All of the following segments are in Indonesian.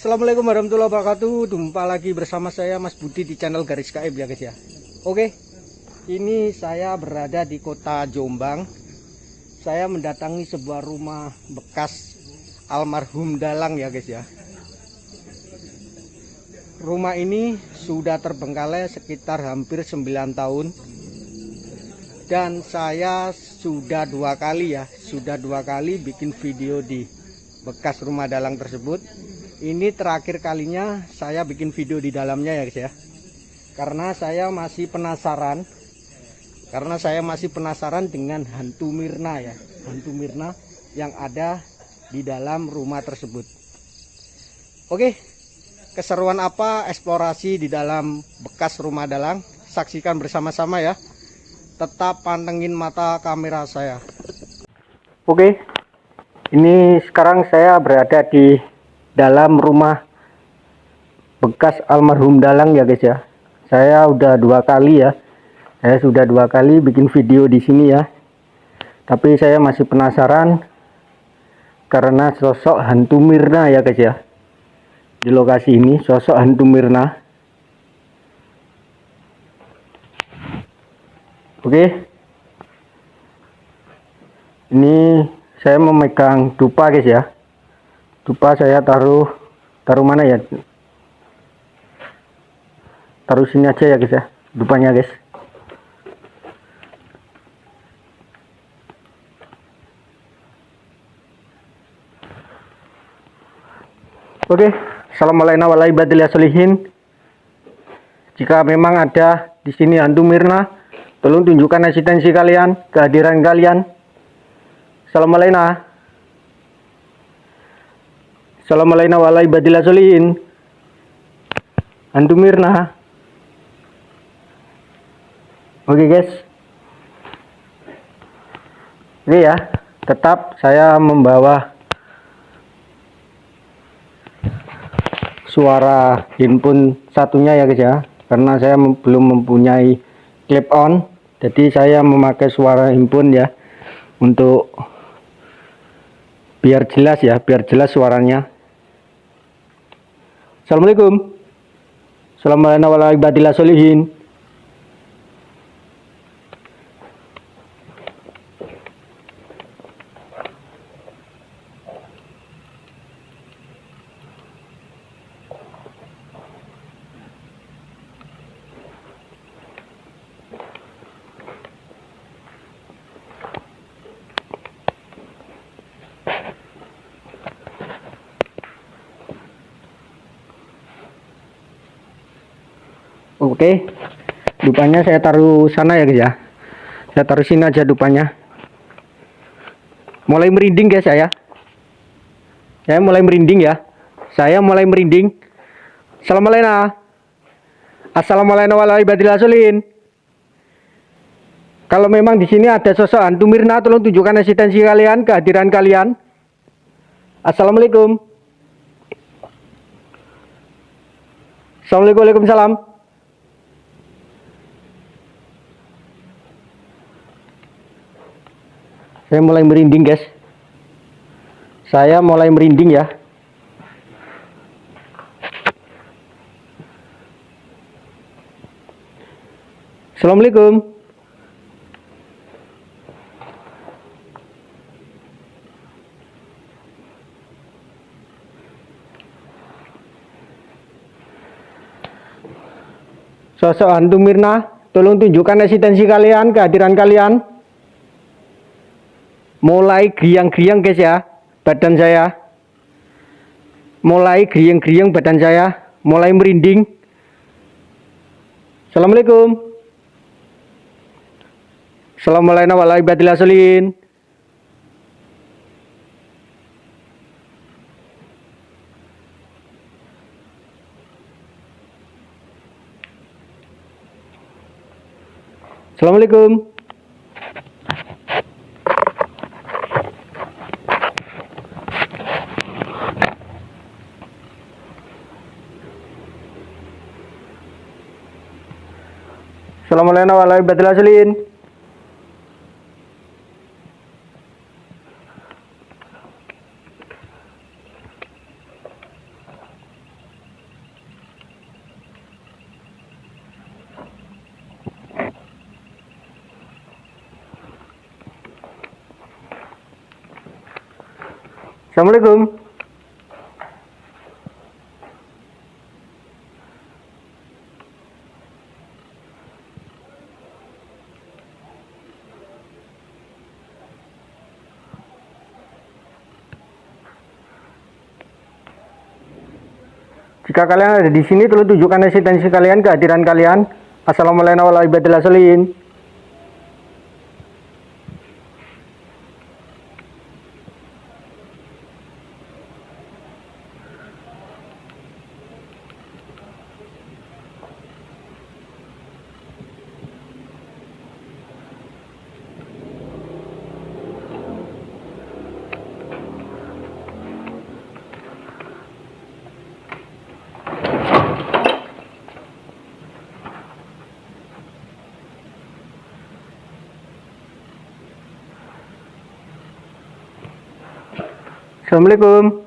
Assalamualaikum warahmatullahi wabarakatuh. Jumpa lagi bersama saya Mas Budi di channel Garis KM ya guys ya. Oke, ini saya berada di kota Jombang. Saya mendatangi sebuah rumah bekas almarhum Dalang ya guys ya. Rumah ini sudah terbengkalai sekitar hampir 9 tahun. Dan saya sudah dua kali bikin video di bekas rumah Dalang tersebut. Ini terakhir kalinya saya bikin video di dalamnya ya guys ya. Karena saya masih penasaran dengan hantu Mirna ya. Hantu Mirna yang ada di dalam rumah tersebut. Oke, keseruan apa eksplorasi di dalam bekas rumah Dalang? Saksikan bersama-sama ya. Tetap pantengin mata kamera saya. Oke, ini sekarang saya berada di dalam rumah bekas almarhum Dalang ya guys ya. Saya sudah dua kali bikin video di sini ya. Tapi saya masih penasaran karena sosok hantu Mirna ya guys ya. Di lokasi ini sosok hantu Mirna. Oke. Ini saya memegang dupa guys ya. Dupa saya taruh mana ya? Taruh sini aja ya guys ya, dupanya guys. Oke, assalamualaikum warahmatullahi wabarakatuh. Jika memang ada di sini hantu Mirna, tolong tunjukkan eksistensi kalian, kehadiran kalian. Assalamualaikum. Assalamualaikum warahmatullahi wabarakatuh. Hantu Mirna. Oke guys. Oke ya, tetap saya membawa suara handphone satunya ya guys ya. Karena saya belum mempunyai clip on, jadi saya memakai suara handphone ya. Untuk biar jelas suaranya. Assalamualaikum. Assalamualaikum warahmatullahi wabarakatuh. Oke, dupanya saya taruh sana ya guys ya. Saya taruh sini aja dupanya. Mulai merinding guys saya. Saya mulai merinding ya. Assalamualaikum. Assalamualaikum warahmatullahi wabarakatuh. Kalau memang di sini ada sosok hantu Mirna, tolong tunjukkan eksistensi kalian, kehadiran kalian. Assalamualaikum. Assalamualaikum, waalaikumsalam. Saya mulai merinding guys. Saya mulai merinding ya. Assalamualaikum. Sosok hantu Mirna, tolong tunjukkan eksistensi kalian, kehadiran kalian. Mulai geriang-geriang guys ya, badan saya. Mulai geriang-geriang badan saya, mulai merinding. Assalamualaikum. Assalamualaikum warahmatullahi wabarakatuh. Assalamualaikum. Assalamualaikum warahmatullahi wabarakatuh. Assalamualaikum. Jika kalian ada di sini, tolong tunjukkan eksistensi kalian, kehadiran kalian. Assalamualaikum warahmatullahi wabarakatuh. Assalamualaikum.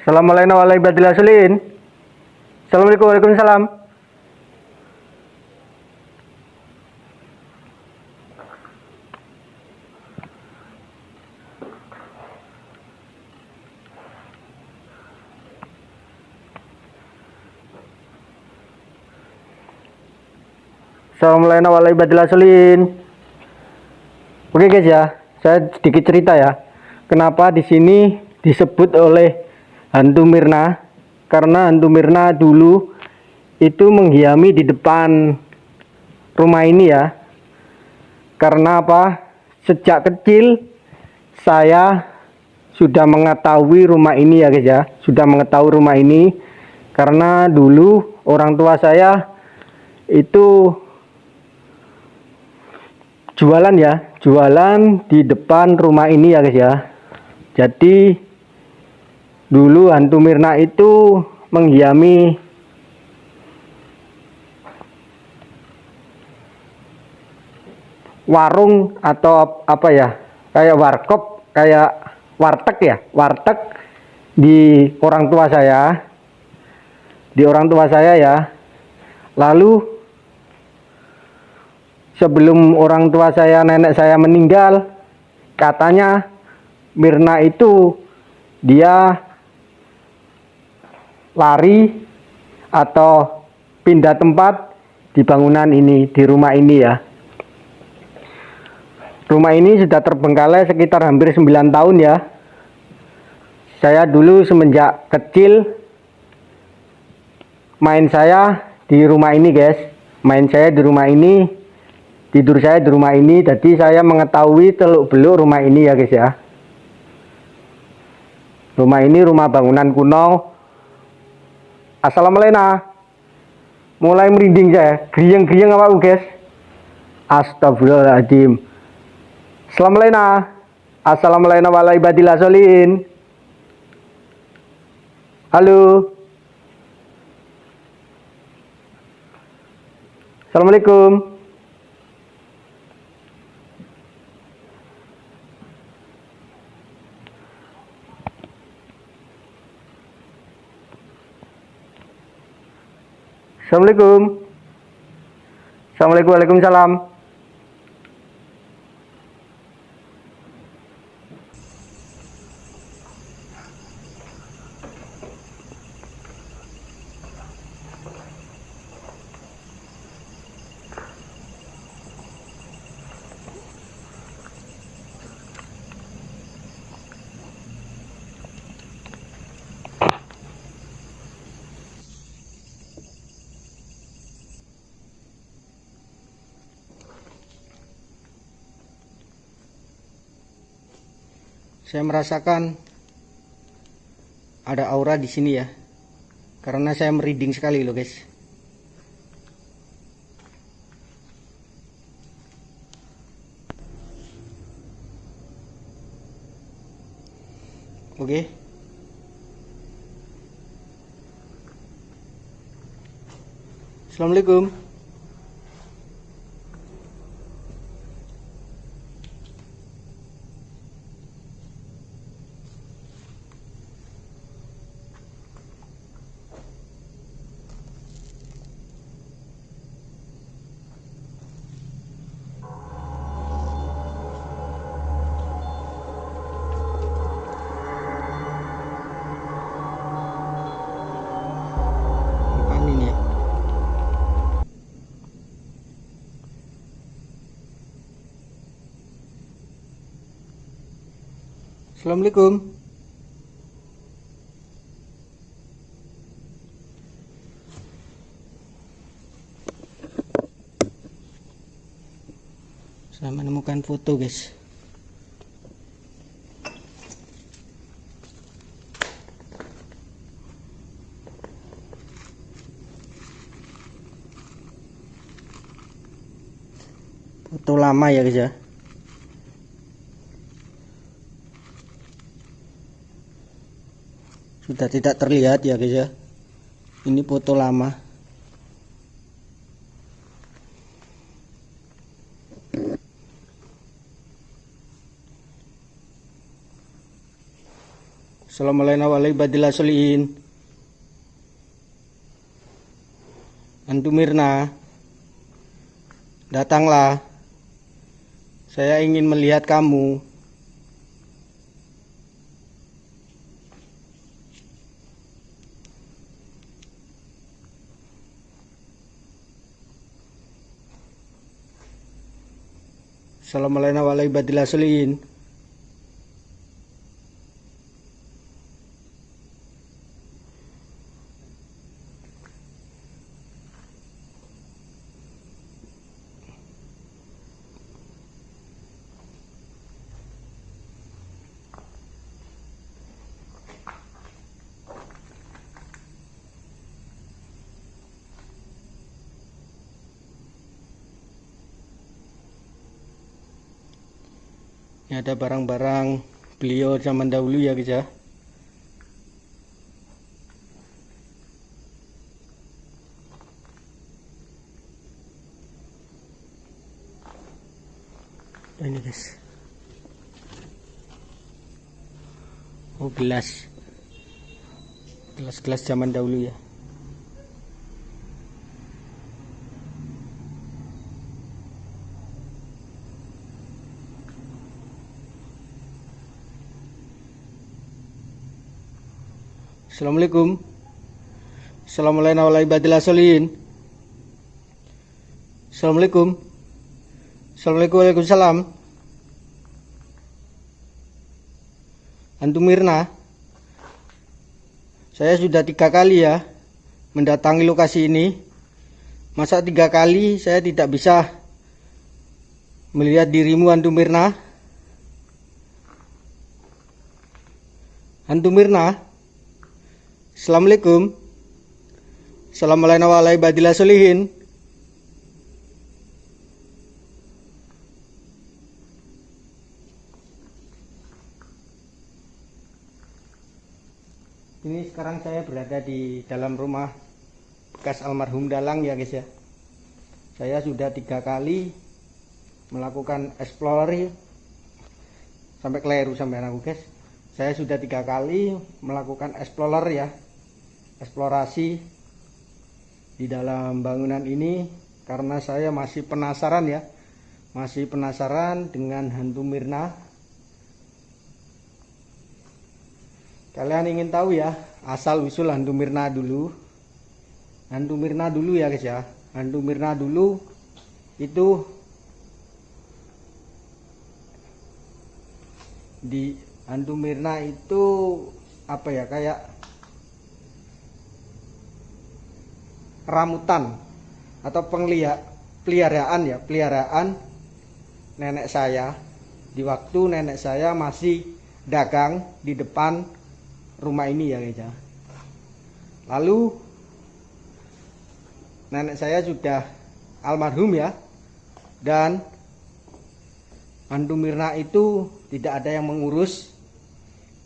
Assalamualaikum warahmatullahi wabarakatuh. Assalamualaikum, waalaikumsalam. Assalamualaikum warahmatullahi wabarakatuh. Oke guys ya, saya sedikit cerita ya. Kenapa di sini disebut oleh hantu Mirna? Karena hantu Mirna dulu itu menghiami di depan rumah ini ya. Karena apa? Sejak kecil saya sudah mengetahui rumah ini ya guys ya. Sudah mengetahui rumah ini karena dulu orang tua saya itu jualan ya, jualan di depan rumah ini ya guys ya. Jadi dulu hantu Mirna itu menghiami warung atau apa ya, kayak warkop, kayak warteg ya, warteg di orang tua saya, ya. Lalu sebelum orang tua saya, nenek saya meninggal, katanya Mirna itu dia lari atau pindah tempat di bangunan ini, di rumah ini ya. Rumah ini sudah terbengkalai sekitar hampir 9 tahun ya. Saya dulu semenjak kecil main saya di rumah ini guys. Main saya di rumah ini, tidur saya di rumah ini. Jadi saya mengetahui teluk-beluk rumah ini ya guys ya. Rumah ini rumah bangunan kuno. Assalamualaikum. Mulai merinding saya, geriang-geriang apa guys? Astagfirullahaladzim. Assalamualaikum warahmatullahi wabarakatuh. Halo. Assalamualaikum. Assalamualaikum. Assalamualaikum, waalaikumsalam. Saya merasakan ada aura di sini ya, karena saya merinding sekali loh guys. Oke. Assalamualaikum. Assalamualaikum. Saya menemukan foto, guys. Foto lama ya, guys ya. Sudah tidak terlihat ya, guys ya. Ini foto lama. Assalamualaikum. Antu Mirna, datanglah. Saya ingin melihat kamu. Assalamualaikum. Ini ada barang-barang beliau zaman dahulu ya, guys ya. Ini, guys. Oh, gelas. Gelas-gelas zaman dahulu ya. Assalamualaikum. Assalamualaikum. Waalaikumsalam. Antu Mirna, saya sudah 3 kali ya mendatangi lokasi ini. Masa 3 kali saya tidak bisa melihat dirimu, Antu Mirna? Antu Mirna. Assalamualaikum. Assalamualaikum. Ini sekarang saya berada di dalam rumah bekas almarhum Dalang ya, guys ya. Saya sudah 3 kali melakukan eksplorasi sampai keliru sampai aku, guys. Saya sudah 3 kali melakukan eksplorasi di dalam bangunan ini karena saya masih penasaran ya, dengan hantu Mirna. Kalian ingin tahu ya asal usul hantu Mirna dulu? Hantu Mirna dulu ya, guys ya. Hantu Mirna dulu itu di hantu Mirna itu apa ya, kayak ramutan atau peliharaan nenek saya di waktu nenek saya masih dagang di depan rumah ini ya, guys ya. Lalu nenek saya sudah almarhum ya, dan hantu Mirna itu tidak ada yang mengurus.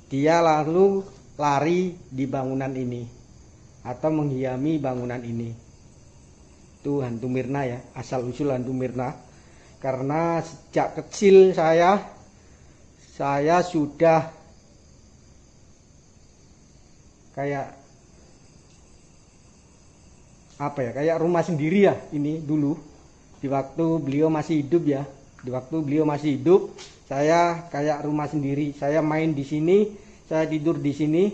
Dia lalu lari di bangunan ini atau menghiami bangunan ini. Itu hantu Mirna ya, asal usul hantu Mirna. Karena sejak kecil saya sudah kayak apa ya, kayak rumah sendiri ya ini dulu di waktu beliau masih hidup ya. Di waktu beliau masih hidup, saya kayak rumah sendiri. Saya main di sini, saya tidur di sini.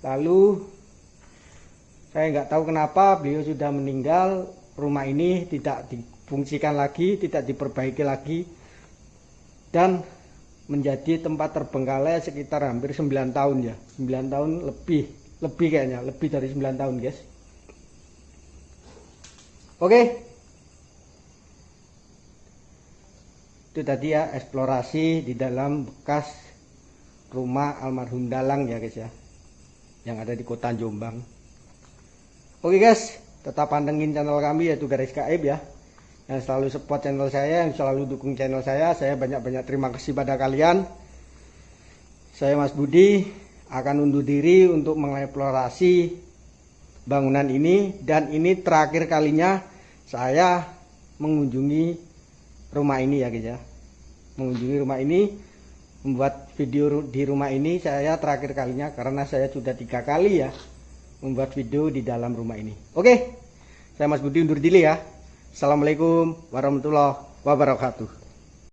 Lalu saya nggak tahu kenapa beliau sudah meninggal, rumah ini tidak difungsikan lagi, tidak diperbaiki lagi. Dan menjadi tempat terbengkalai sekitar hampir 9 tahun ya. 9 tahun lebih kayaknya, lebih dari 9 tahun guys. Oke, itu tadi ya eksplorasi di dalam bekas rumah almarhum Dalang ya guys ya, yang ada di kota Jombang. Oke guys, tetap pantengin channel kami yaitu Garis Gaib ya, yang selalu support channel saya, yang selalu dukung channel saya. Saya banyak-banyak terima kasih pada kalian. Saya Mas Budi akan undur diri untuk mengeksplorasi bangunan ini, dan ini terakhir kalinya saya mengunjungi rumah ini ya guys ya. Mengunjungi rumah ini, membuat video di rumah ini saya terakhir kalinya, karena saya sudah 3 kali ya membuat video di dalam rumah ini. Oke, saya Mas Budi undur diri ya. Assalamualaikum warahmatullahi wabarakatuh.